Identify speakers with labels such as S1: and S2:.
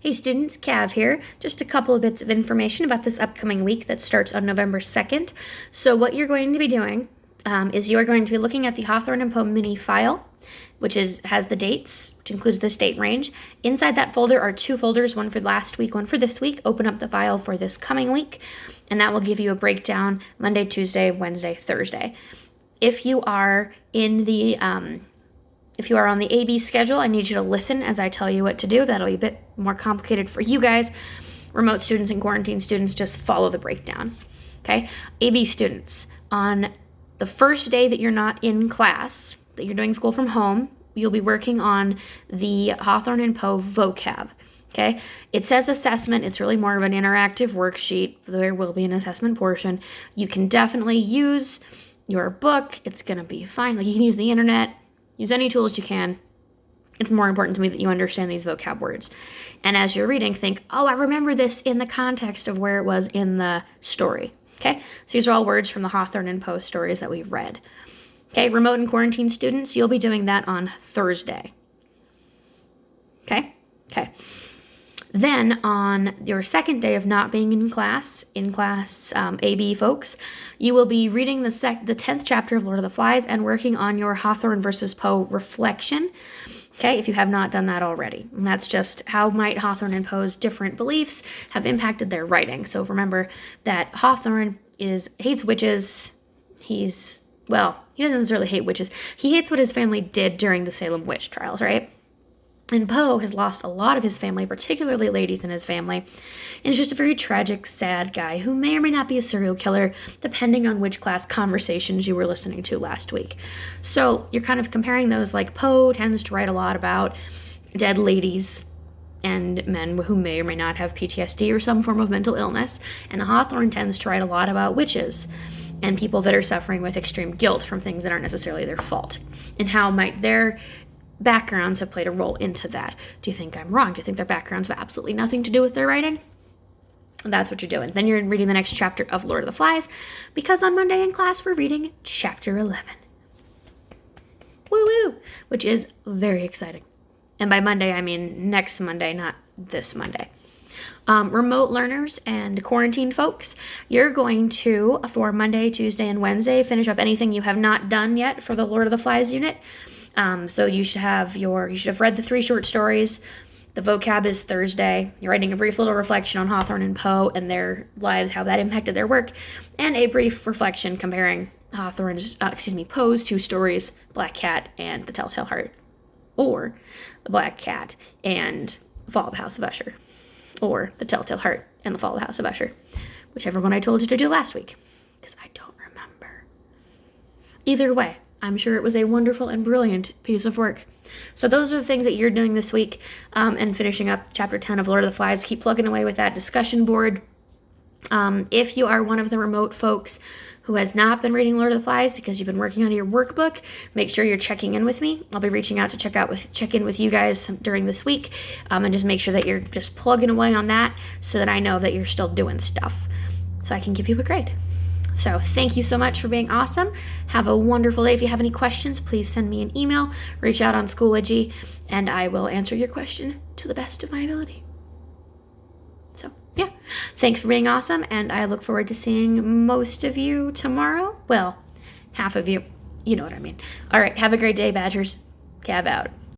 S1: Hey students, Cav here. Just a couple of bits of information about this upcoming week that starts on November 2nd. So what you're going to be doing is you're going to be looking at the Hawthorne and Poe mini file, which has the dates, which includes this date range. Inside that folder are two folders, one for last week, one for this week. Open up the file for this coming week, and that will give you a breakdown Monday, Tuesday, Wednesday, Thursday. If you are in the if you are on the AB schedule, I need you to listen as I tell you what to do. That'll be a bit more complicated for you guys. Remote students and quarantine students, just follow the breakdown. Okay? AB students, on the first day that you're not in class, that you're doing school from home, you'll be working on the Hawthorne and Poe vocab. Okay? It says assessment. It's really more of an interactive worksheet. There will be an assessment portion. You can definitely use your book. It's going to be fine. Like, you can use the internet. Use any tools you can. It's more important to me that you understand these vocab words. And as you're reading, think, oh, I remember this in the context of where it was in the story. Okay? So these are all words from the Hawthorne and Poe stories that we've read. Okay, remote and quarantine students, you'll be doing that on Thursday. Okay? Okay. Then on your second day of not being in class AB folks, you will be reading the 10th chapter of Lord of the Flies and working on your Hawthorne versus Poe reflection. Okay, if you have not done that already. And that's just how might Hawthorne and Poe's different beliefs have impacted their writing. So remember that Hawthorne hates witches. He doesn't necessarily hate witches. He hates what his family did during the Salem witch trials, right? And Poe has lost a lot of his family, particularly ladies in his family, and is just a very tragic, sad guy who may or may not be a serial killer, depending on which class conversations you were listening to last week. So you're kind of comparing those, like Poe tends to write a lot about dead ladies and men who may or may not have PTSD or some form of mental illness, and Hawthorne tends to write a lot about witches and people that are suffering with extreme guilt from things that aren't necessarily their fault, and how might their backgrounds have played a role into that. Do you think I'm wrong? Do you think their backgrounds have absolutely nothing to do with their writing? That's what you're doing. Then you're reading the next chapter of Lord of the Flies, because on Monday in class we're reading chapter 11. Woo-woo! Which is very exciting. And by Monday, I mean next Monday, not this Monday. Remote learners and quarantine folks, you're going to, for Monday, Tuesday, and Wednesday, finish up anything you have not done yet for the Lord of the Flies unit. So you should have read the 3 short stories. The vocab is Thursday. You're writing a brief little reflection on Hawthorne and Poe and their lives, how that impacted their work, and a brief reflection comparing Poe's 2 stories, Black Cat and The Telltale Heart, or The Black Cat and The Fall of the House of Usher, or The Telltale Heart and The Fall of the House of Usher, whichever one I told you to do last week, because I don't remember. Either way, I'm sure it was a wonderful and brilliant piece of work. So those are the things that you're doing this week, and finishing up chapter 10 of Lord of the Flies. Keep plugging away with that discussion board. If you are one of the remote folks who has not been reading Lord of the Flies because you've been working on your workbook, make sure you're checking in with me. I'll be reaching out to check in with you guys during this week, and just make sure that you're just plugging away on that so that I know that you're still doing stuff, so I can give you a grade. So thank you so much for being awesome. Have a wonderful day. If you have any questions, please send me an email, reach out on Schoology, and I will answer your question to the best of my ability. So, yeah. Thanks for being awesome, and I look forward to seeing most of you tomorrow. Well, half of you. You know what I mean. All right. Have a great day, Badgers. Cav out.